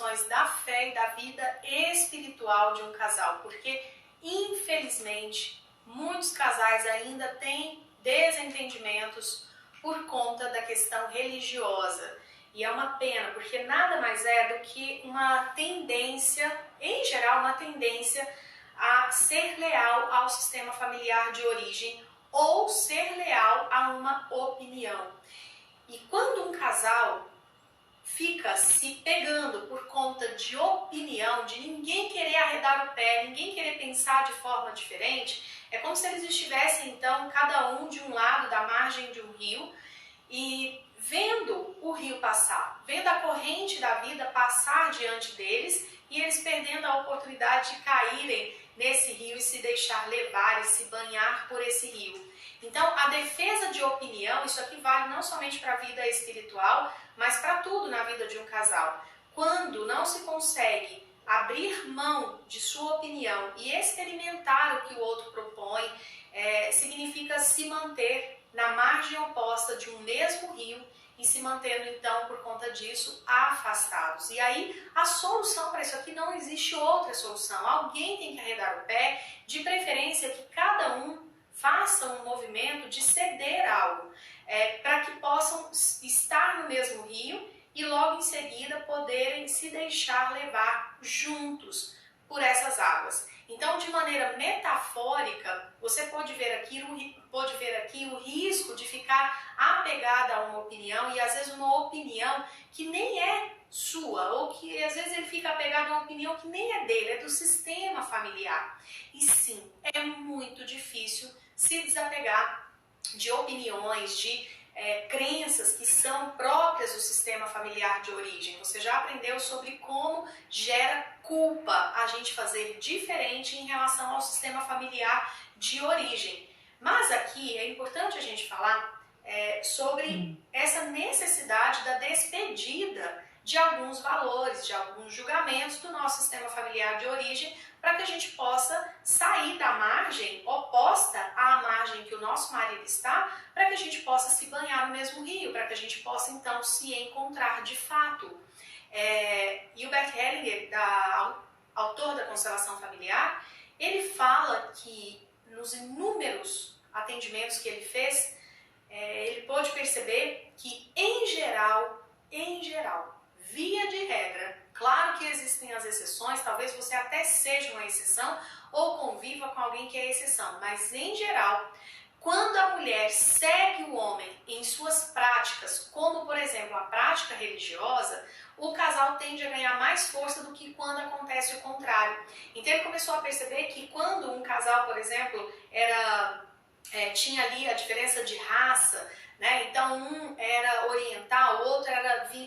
questões da fé e da vida espiritual de um casal, porque infelizmente muitos casais ainda têm desentendimentos por conta da questão religiosa. E é uma pena, porque nada mais é do que uma tendência, em geral, uma tendência a ser leal ao sistema familiar de origem ou ser leal a uma opinião. E quando um casal fica se pegando por conta de opinião, de ninguém querer arredar o pé, ninguém querer pensar de forma diferente, é como se eles estivessem, então, cada um de um lado da margem de um rio e vendo o rio passar, vendo a corrente da vida passar diante deles e eles perdendo a oportunidade de caírem nesse rio e se deixar levar e se banhar por esse rio. Então, a defesa de opinião, isso aqui vale não somente para a vida espiritual, mas para tudo na vida de um casal. Quando não se consegue abrir mão de sua opinião e experimentar o que o outro propõe, significa se manter na margem oposta de um mesmo rio e se mantendo, então, por conta disso, afastados. E aí, a solução para isso aqui não existe outra solução. Alguém tem que arredar o pé, de preferência que cada um faça um movimento de ceder algo, para que possam estar no mesmo rio e logo em seguida poderem se deixar levar juntos por essas águas. Então, de maneira metafórica, você pode ver aqui o risco de ficar apegada a uma opinião e às vezes uma opinião que nem é sua, ou que às vezes ele fica apegado a uma opinião que nem é dele, é do sistema familiar. E sim, é muito difícil se desapegar de opiniões, de crenças que são próprias do sistema familiar de origem. Você já aprendeu sobre como gera culpa a gente fazer diferente em relação ao sistema familiar de origem. Mas aqui é importante a gente falar sobre essa necessidade da despedida de alguns valores, de alguns julgamentos do nosso sistema familiar de origem, para que a gente possa sair da margem oposta à margem que o nosso marido está, para que a gente possa se banhar no mesmo rio, para que a gente possa então se encontrar de fato. E o Bert Hellinger, autor da constelação familiar, ele fala que nos inúmeros atendimentos que ele fez, ele pôde perceber que em geral, via de regra, claro que existem as exceções, talvez você até seja uma exceção ou conviva com alguém que é exceção, mas em geral, quando a mulher segue o homem em suas práticas, como por exemplo a prática religiosa, o casal tende a ganhar mais força do que quando acontece o contrário. Então ele começou a perceber que quando um casal, por exemplo, tinha ali a diferença de raça, né? Então um era oriental, o outro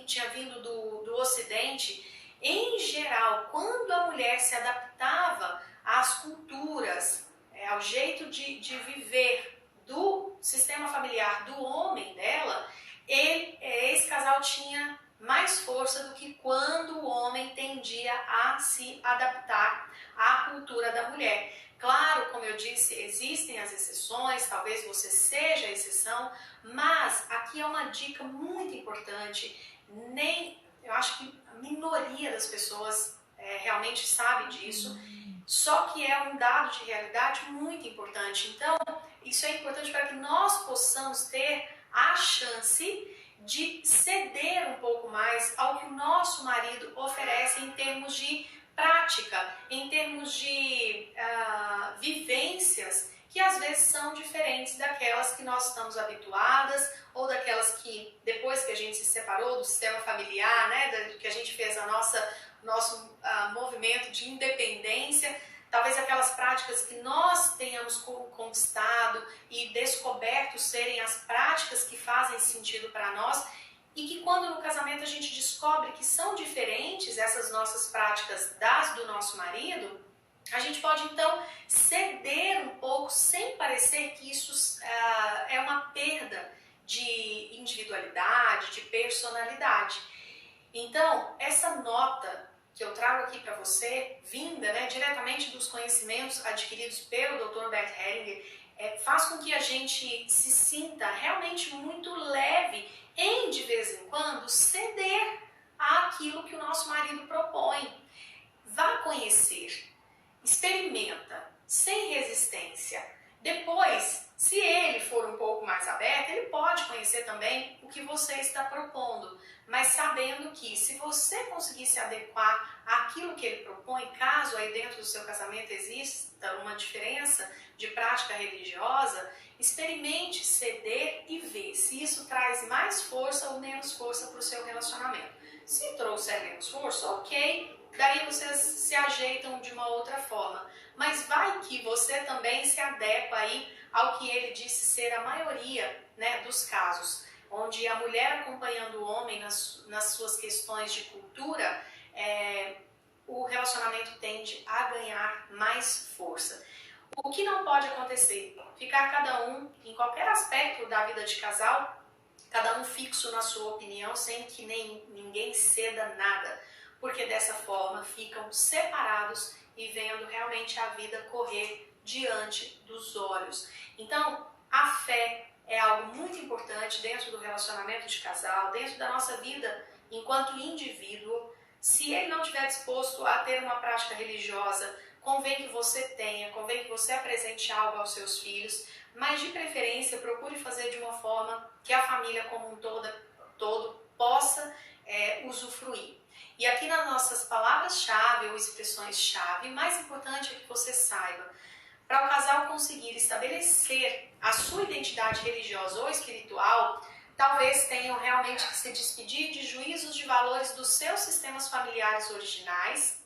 tinha vindo do ocidente. Em geral, quando a mulher se adaptava às culturas, ao jeito de viver do sistema familiar do homem dela, esse casal tinha mais força do que quando o homem tendia a se adaptar à cultura da mulher. Claro, como eu disse, existem as exceções, talvez você seja a exceção, mas aqui é uma dica muito importante. Eu acho que a minoria das pessoas realmente sabe disso, só que é um dado de realidade muito importante. Então, isso é importante para que nós possamos ter a chance de ceder um pouco mais ao que o nosso marido oferece em termos de prática, em termos de vivências que às vezes são diferentes daquelas que nós estamos habituadas ou daquelas que depois que a gente se separou do sistema familiar, né, que a gente fez nosso movimento de independência, talvez aquelas práticas que nós tenhamos conquistado e descoberto serem as práticas que fazem sentido para nós e que quando no casamento a gente descobre que são diferentes essas nossas práticas das do nosso marido, a gente pode então ceder um pouco sem parecer que isso é uma perda de individualidade, de personalidade. Então, essa nota que eu trago aqui para você, vinda diretamente dos conhecimentos adquiridos pelo Dr. Bert Hellinger, faz com que a gente se sinta realmente muito leve em, de vez em quando, ceder àquilo que o nosso marido propõe. Vá conhecer, experimenta, sem resistência. Depois, se ele for um pouco mais aberto, ele pode conhecer também o que você está propondo, mas sabendo que se você conseguir se adequar àquilo que ele propõe, caso aí dentro do seu casamento exista uma diferença de prática religiosa, experimente ceder e ver se isso traz mais força ou menos força para o seu relacionamento. Se trouxer menos força, ok, daí vocês se ajeitam de uma outra forma. Mas vai que você também se adequa aí ao que ele disse ser a maioria, né, dos casos, onde a mulher acompanhando o homem nas suas questões de cultura, o relacionamento tende a ganhar mais força. O que não pode acontecer? Ficar cada um, em qualquer aspecto da vida de casal, cada um fixo na sua opinião, sem que ninguém ceda nada, porque dessa forma ficam separados e vendo realmente a vida correr diante dos olhos. Então, a fé é algo muito importante dentro do relacionamento de casal, dentro da nossa vida enquanto indivíduo. Se ele não estiver disposto a ter uma prática religiosa, convém que você tenha, convém que você apresente algo aos seus filhos, mas de preferência procure fazer de uma forma que a família como um todo possa usufruir. E aqui nas nossas palavras-chave ou expressões-chave, mais importante é que você saiba, para o casal conseguir estabelecer a sua identidade religiosa ou espiritual, talvez tenham realmente que se despedir de juízos de valores dos seus sistemas familiares originais.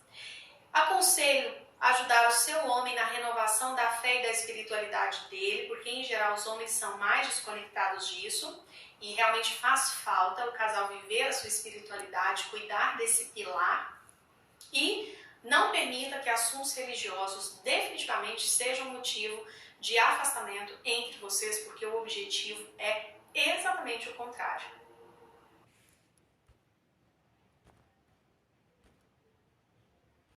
Aconselho ajudar o seu homem na renovação da fé e da espiritualidade dele, porque em geral os homens são mais desconectados disso e realmente faz falta o casal viver a sua espiritualidade, cuidar desse pilar e não permita que assuntos religiosos definitivamente sejam motivo de afastamento entre vocês, porque o objetivo é exatamente o contrário.